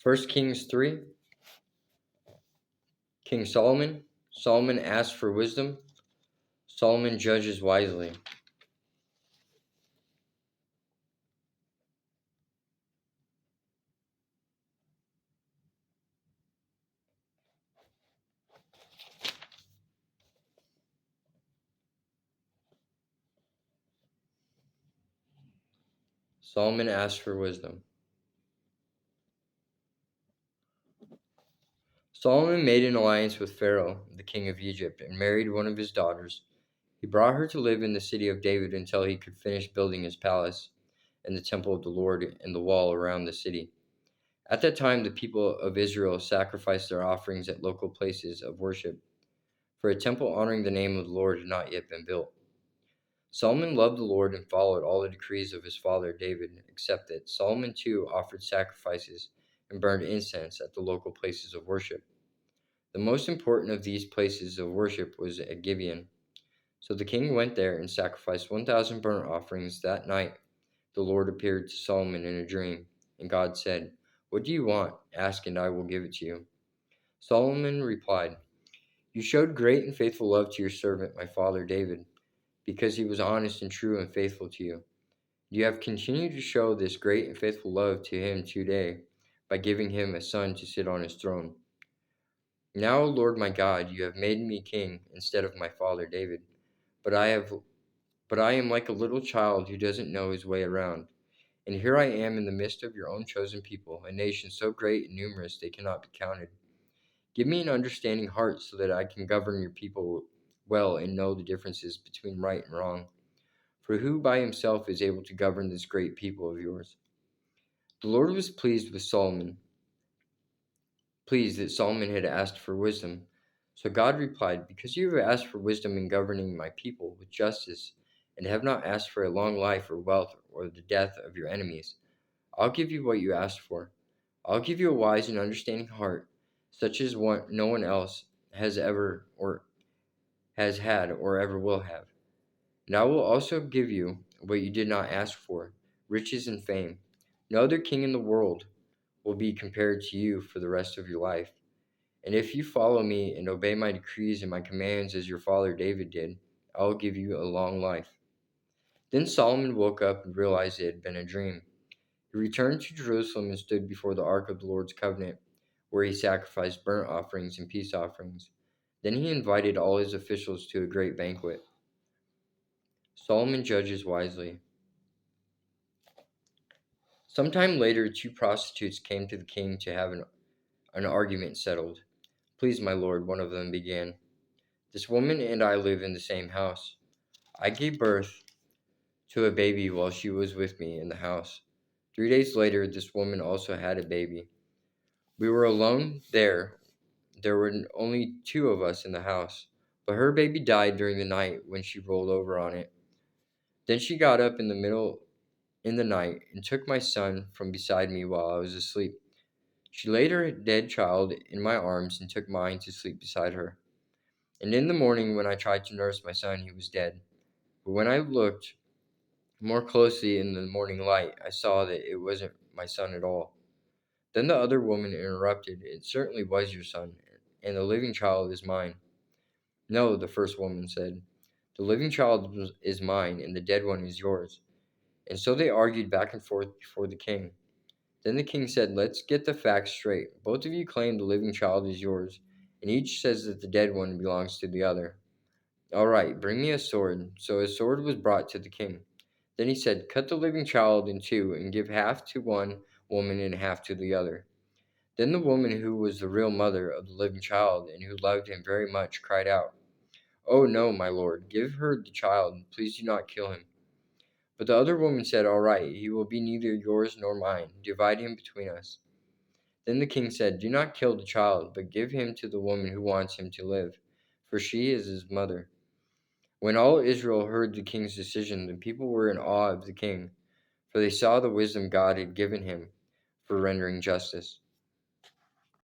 First Kings 3, King Solomon. Solomon asked for wisdom. Solomon judges wisely. Solomon asked for wisdom. Solomon made an alliance with Pharaoh, the king of Egypt, and married one of his daughters. He brought her to live in the city of David until he could finish building his palace and the temple of the Lord and the wall around the city. At that time, the people of Israel sacrificed their offerings at local places of worship, for a temple honoring the name of the Lord had not yet been built. Solomon loved the Lord and followed all the decrees of his father David, except that Solomon too offered sacrifices and burned incense at the local places of worship. The most important of these places of worship was at Gibeon. So the king went there and sacrificed 1,000 burnt offerings. That night the Lord appeared to Solomon in a dream, and God said, "What do you want? Ask, and I will give it to you." Solomon replied, "You showed great and faithful love to your servant, my father David, because he was honest and true and faithful to you. You have continued to show this great and faithful love to him today by giving him a son to sit on his throne. Now, Lord my God, you have made me king instead of my father David, but I am like a little child who doesn't know his way around. And here I am in the midst of your own chosen people, a nation so great and numerous they cannot be counted. Give me an understanding heart so that I can govern your people well and know the differences between right and wrong. For who by himself is able to govern this great people of yours?" The Lord was pleased that Solomon had asked for wisdom. So God replied, "Because you have asked for wisdom in governing my people with justice, and have not asked for a long life or wealth or the death of your enemies, I'll give you what you asked for. I'll give you a wise and understanding heart, such as no one else has ever or has had or ever will have. And I will also give you what you did not ask for, riches and fame. No other king in the world will be compared to you for the rest of your life. And if you follow me and obey my decrees and my commands as your father David did, I will give you a long life." Then Solomon woke up and realized it had been a dream. He returned to Jerusalem and stood before the ark of the Lord's covenant, where he sacrificed burnt offerings and peace offerings. Then he invited all his officials to a great banquet. Solomon judges wisely. Sometime later, two prostitutes came to the king to have an argument settled. "Please, my lord," one of them began, "this woman and I live in the same house. I gave birth to a baby while she was with me in the house. 3 days later, this woman also had a baby. We were alone there. There were only two of us in the house, but her baby died during the night when she rolled over on it. Then she got up in the night and took my son from beside me while I was asleep. She laid her dead child in my arms and took mine to sleep beside her. And in the morning, when I tried to nurse my son, he was dead. But when I looked more closely in the morning light, I saw that it wasn't my son at all." Then the other woman interrupted, "It certainly was your son, and the living child is mine." "No," the first woman said. "The living child is mine, and the dead one is yours." And so they argued back and forth before the king. Then the king said, "Let's get the facts straight. Both of you claim the living child is yours, and each says that the dead one belongs to the other. All right, bring me a sword." So a sword was brought to the king. Then he said, "Cut the living child in two and give half to one woman and half to the other." Then the woman who was the real mother of the living child and who loved him very much cried out, "Oh no, my lord, give her the child. Please do not kill him." But the other woman said, "All right, he will be neither yours nor mine. Divide him between us." Then the king said, "Do not kill the child, but give him to the woman who wants him to live, for she is his mother." When all Israel heard the king's decision, the people were in awe of the king, for they saw the wisdom God had given him for rendering justice.